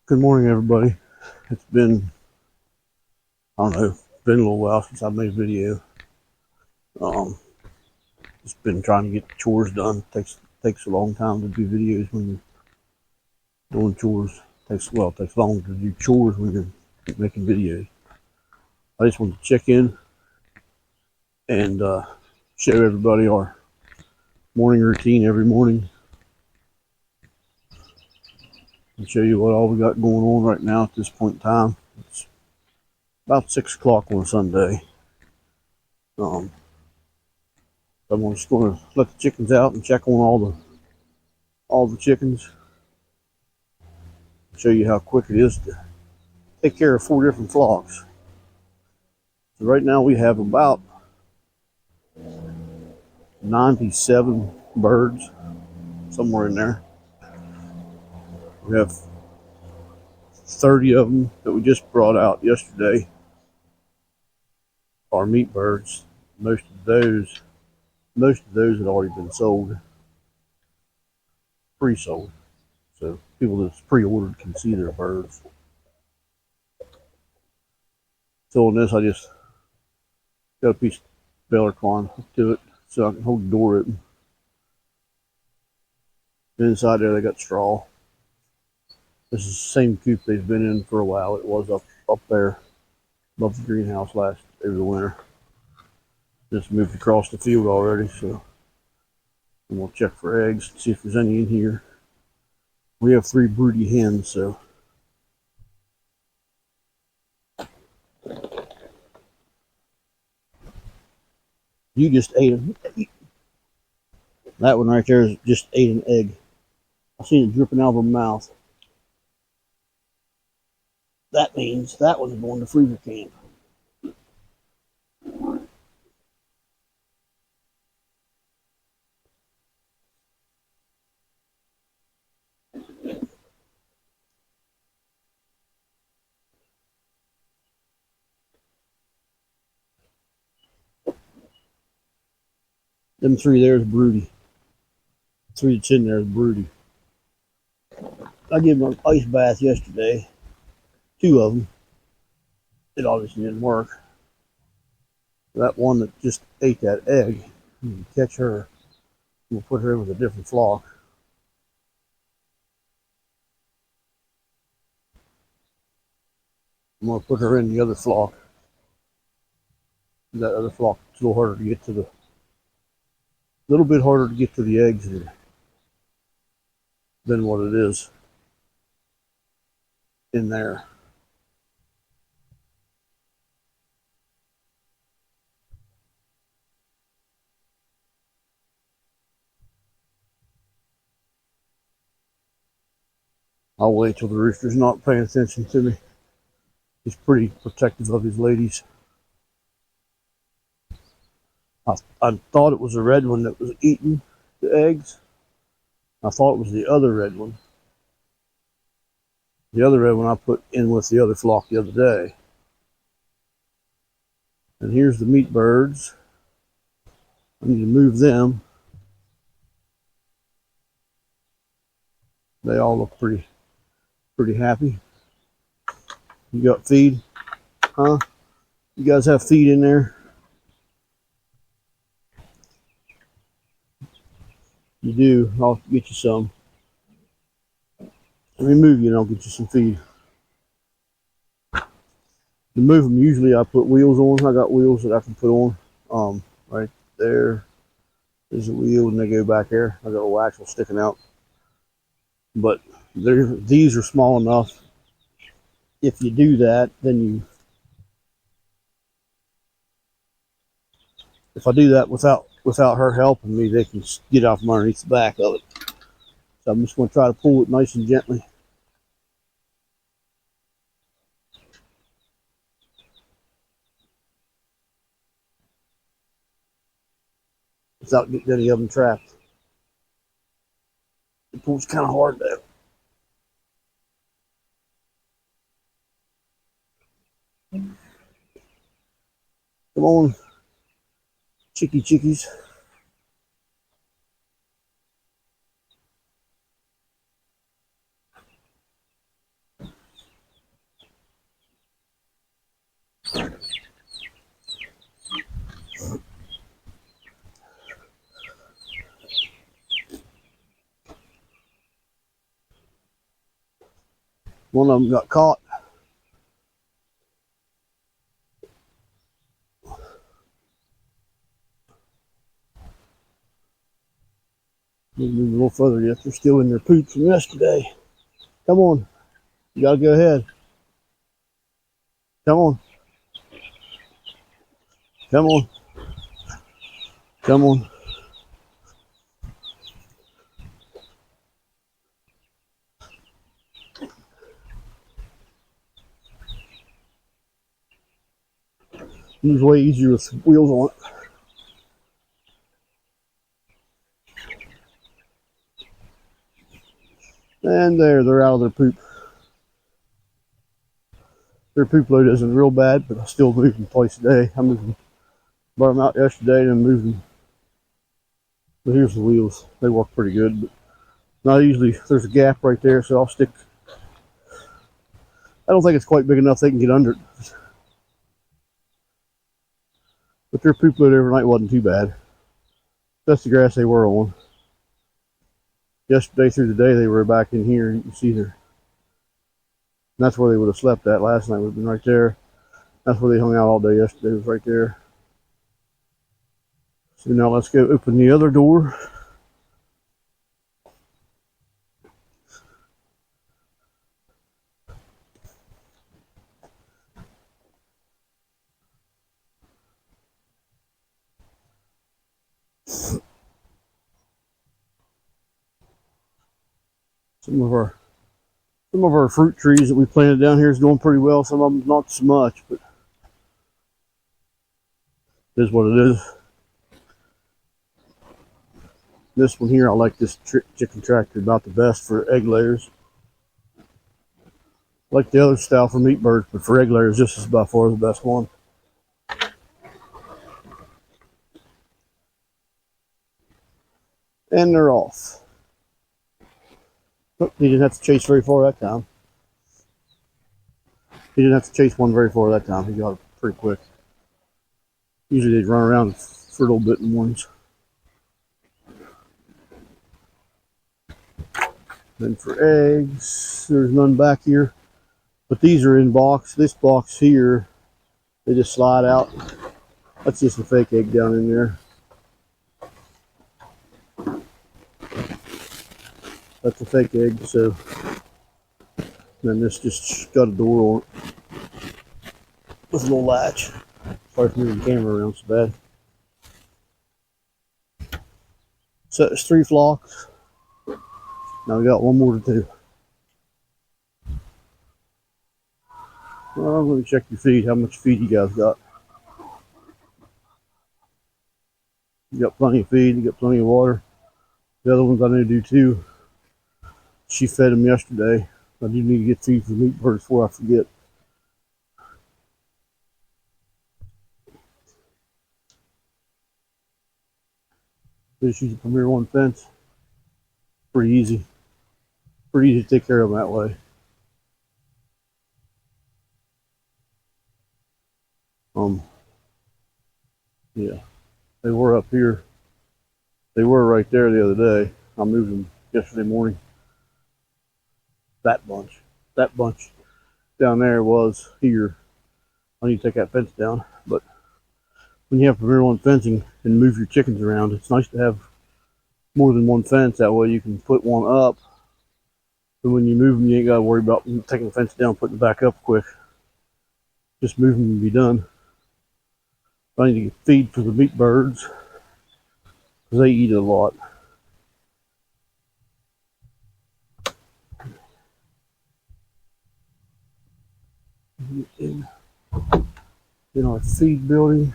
Good morning, everybody. It's been, I don't know, been a little while since I made a video. Um, just been trying to get chores done. Takes a long time to do videos when you're doing chores. Takes longer to do chores when you're making videos. I just wanted to check in and show everybody our morning routine every morning and show you what all we got going on right now at this point in time. It's about 6 o'clock on a Sunday. I'm just going to let the chickens out and check on all the chickens. Show you how quick it is to take care of 4 different flocks. So right now we have about 97 birds, somewhere in there. We have 30 of them that we just brought out yesterday. Our meat birds. Most of those had already been sold, pre-sold. So people that's pre-ordered can see their birds. So on this, I just got a piece of baler twine to it so I can hold the door open. Inside there, they got straw. This is the same coop they've been in for a while. It was up there above the greenhouse over the winter. Just moved across the field already, so we'll check for eggs, see if there's any in here. We have 3 broody hens, so you just ate them. That one right there just ate an egg. I seen it dripping out of her mouth. That means that one's going to freezer camp. Them 3 there is broody. 3 that's in there is broody. I gave them an ice bath yesterday. 2 of them. It obviously didn't work. That one that just ate that egg, you can catch her. We'll put her with a different flock. I'm going to put her in the other flock. That other flock is a little harder to get to the eggs than what it is in there. I'll wait till the rooster's not paying attention to me. He's pretty protective of his ladies. I thought it was a red one that was eating the eggs. I thought it was the other red one. The other red one I put in with the other flock the other day. And here's the meat birds. I need to move them. They all look pretty happy. You got feed? Huh? You guys have feed in there? You do. I'll get you some. Let me move you and I'll get you some feed. To move them, usually I put wheels on. I got wheels that I can put on. Right there. There's a wheel and they go back there. I got a little axle sticking out. But these are small enough. If you do that, then if I do that without her helping me, they can get off from underneath the back of it. So I'm just going to try to pull it nice and gently. Without getting any of them trapped. It pulls kind of hard though. Come on, chickies. One of them got caught. Need to move a little further yet. They're still in their poop from yesterday. Come on. You gotta go ahead. Come on. Come on. Come on. It's way easier with wheels on it. And there, they're out of their poop. Their poop load isn't real bad, but I still move them twice a day. I moved them, brought them out yesterday and moved them. But here's the wheels. They work pretty good, but not usually. There's a gap right there, so I'll stick. I don't think it's quite big enough they can get under it. But their poop load overnight wasn't too bad. That's the grass they were on. Yesterday through the day they were back in here. You can see there. And that's where they would have slept at last night. Would have been right there. That's where they hung out all day yesterday. Was right there. So now let's go open the other door. Some of our fruit trees that we planted down here is going pretty well. Some of them not so much, but it is what it is. This one here, I like this chicken tractor about the best for egg layers. I like the other style for meat birds, but for egg layers, this is by far the best one. And they're off. Oh, he didn't have to chase very far that time. He didn't have to chase one very far that time. He got it pretty quick. Usually they'd run around for a little bit in the mornings. Then for eggs, there's none back here. But these are in box. This box here, they just slide out. That's just a fake egg down in there. That's a fake egg, so then this just got a door on it with a little latch. Sorry for moving the camera around so bad. So it's 3 flocks. Now we got one more to do. Well, I'm going to check your feed, how much feed you guys got. You got plenty of feed, you got plenty of water. The other ones I need to do too. She fed them yesterday. I do need to get feed for meat birds before I forget. Just use the Premier One fence. Pretty easy. Pretty easy to take care of them that way. Yeah, they were up here. They were right there the other day. I moved them yesterday morning. That bunch down there was here. I need to take that fence down. But when you have Premier One fencing and move your chickens around, it's nice to have more than one fence. That way you can put one up. And when you move them, you ain't got to worry about taking the fence down, putting it back up quick. Just move them and be done. I need to get feed for the meat birds because they eat a lot. In our feed building.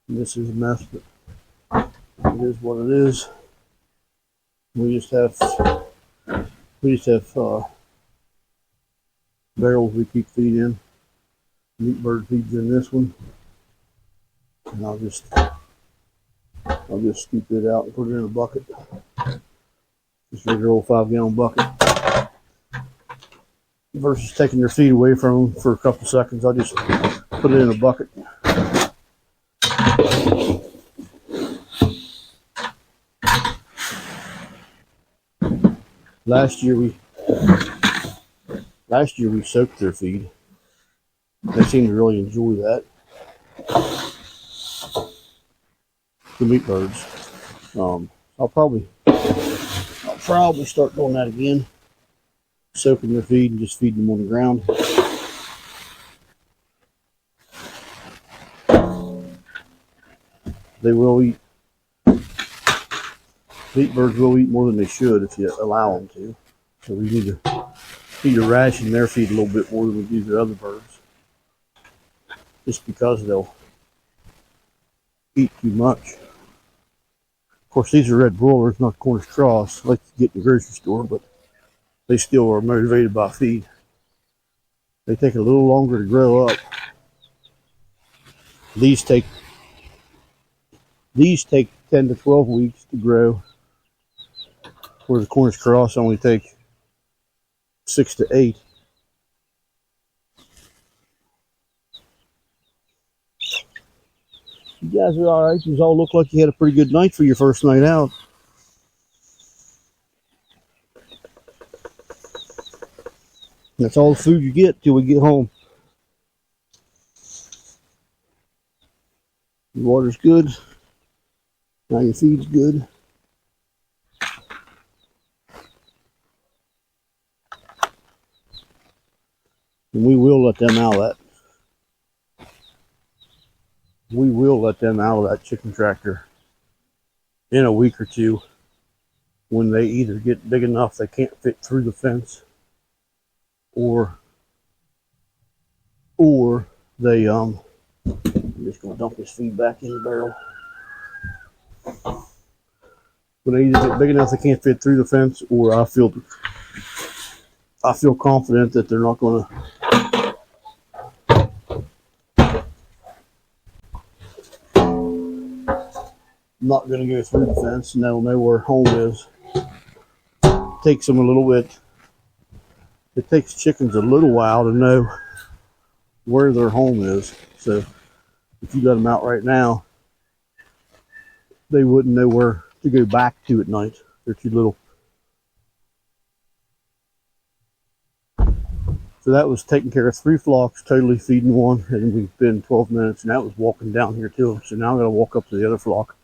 This is a mess, but it is what it is. We just have barrels we keep feed in. Meat bird feeds in this one, and I'll just scoop it out and put it in a bucket. Just a regular old 5-gallon bucket. Versus taking their feed away from them for a couple seconds, I just put it in a bucket. Last year we soaked their feed. They seem to really enjoy that. The meat birds. I'll probably start doing that again. Soaking their feed and just feeding them on the ground. They will eat. Meat birds will eat more than they should if you allow them to. So we need to ration their feed a little bit more than we do the other birds. Just because they'll eat too much. Of course, these are red broilers, not Cornish cross, like you get in the grocery store, but they still are motivated by feed. They take a little longer to grow up. These take 10 to 12 weeks to grow, where the Cornish cross only take 6 to 8. You guys are all right. You all look like you had a pretty good night for your first night out. That's all the food you get till we get home. Your water's good. Now your feed's good. And we will let them out of that. We will let them out of that chicken tractor in a week or two when they either get big enough they can't fit through the fence, or they I'm just gonna dump this feed back in the barrel. When they either get big enough they can't fit through the fence, or I feel confident that they're not gonna go through the fence, and they'll know where home is. It takes them a little bit. It takes chickens a little while to know where their home is. So if you let them out right now, they wouldn't know where to go back to at night. They're too little. So that was taking care of 3 flocks, totally feeding one, and we've been 12 minutes, and that was walking down here too. So now I'm going to walk up to the other flock.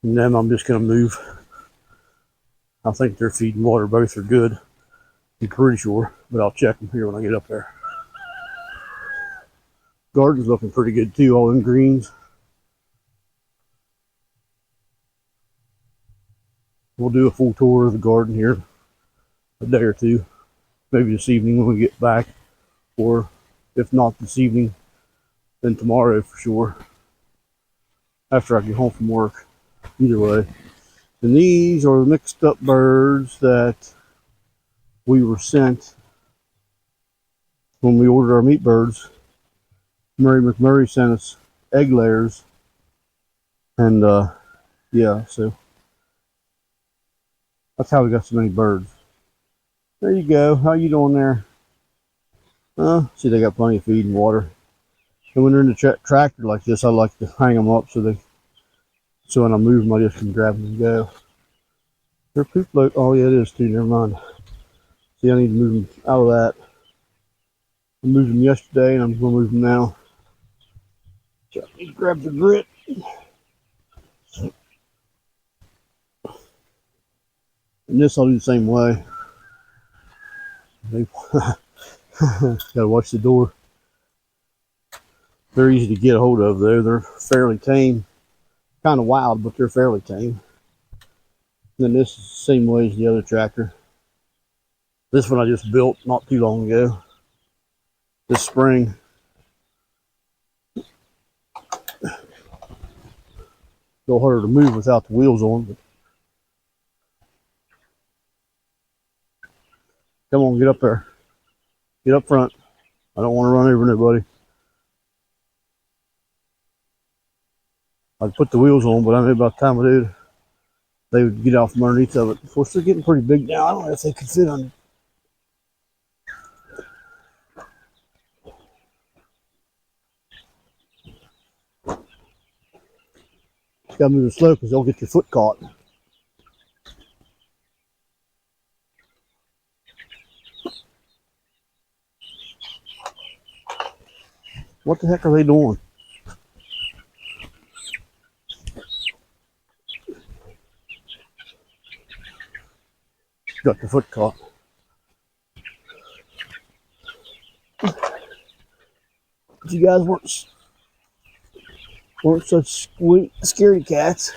And then I'm just going to move. I think their feed and water both are good. I'm pretty sure, but I'll check them here when I get up there. Garden's looking pretty good too, all in greens. We'll do a full tour of the garden here a day or two. Maybe this evening when we get back, or if not this evening, then tomorrow for sure, after I get home from work. Either way. And these are mixed up birds that we were sent when we ordered our meat birds. Murray McMurray sent us egg layers, and yeah, so that's how we got so many birds. There you go. How you doing there? See, they got plenty of feed and water. And when they're in the tractor like this, I like to hang them up so when I move them, I just can grab them and go. Their poop float. Oh yeah, it is too. Never mind. See, I need to move them out of that. I moved them yesterday, and I'm going to move them now. So I need to grab the grit. And this I'll do the same way. Gotta watch the door. They're easy to get a hold of though. They're fairly tame. Kind of wild, but they're fairly tame. And then this is the same way as the other tractor. This one I just built not too long ago. This spring. A little harder to move without the wheels on, but come on, get up there. Get up front. I don't want to run over nobody. I'd put the wheels on, but I knew by the time I did, they would get off from underneath of it. Of course, they're getting pretty big now. I don't know if they could fit on Gotta move it slow because they'll get your foot caught. What the heck are they doing? Got your foot caught. But you guys weren't such scary cats.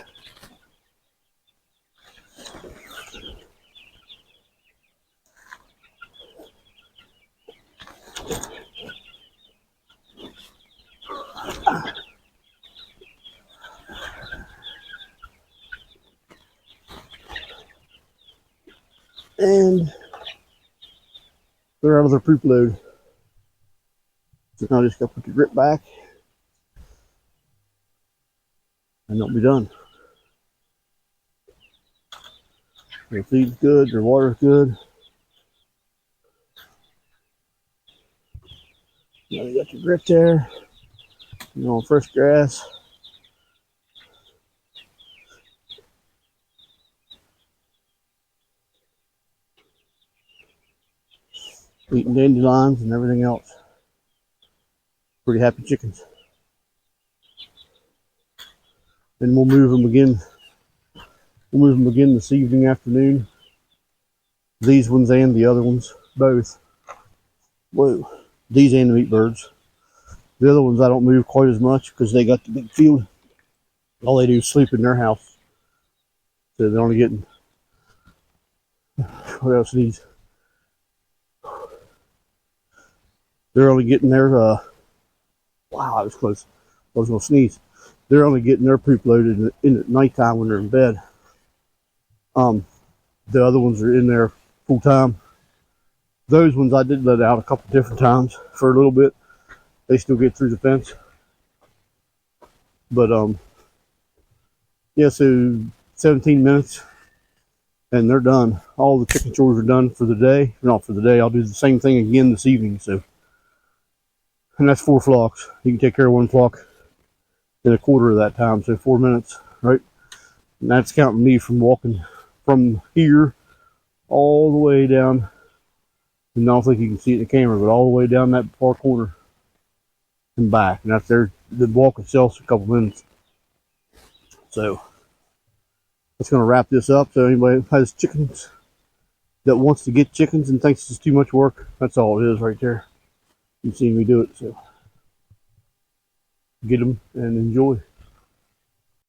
And they're out of their poop load. So now I just gotta put the grip back and they'll be done. Their feed's good, their water's good. Now you got your grip there. You know, fresh grass. Eating dandelions and everything else. Pretty happy chickens. And we'll move them again. We'll move them again this evening, afternoon. These ones and the other ones, both. Whoa. These and the meat birds. The other ones I don't move quite as much because they got the big field. All they do is sleep in their house. So they're only getting, what else these? They're only getting their, wow, I was close. I was going to sneeze. They're only getting their poop loaded in at nighttime when they're in bed. The other ones are in there full time. Those ones I did let out a couple different times for a little bit. They still get through the fence. But, yeah, so 17 minutes and they're done. All the chicken chores are done for the day. Not for the day. I'll do the same thing again this evening. So, and that's 4 flocks. You can take care of 1 flock in a quarter of that time. So 4 minutes, right? And that's counting me from walking from here all the way down. And I don't think you can see it in the camera, but all the way down that far corner and back. And that's there. The walk itself's a couple minutes. So that's going to wrap this up. So anybody who has chickens that wants to get chickens and thinks it's too much work, that's all it is right there. You've seen me do it, so get them and enjoy.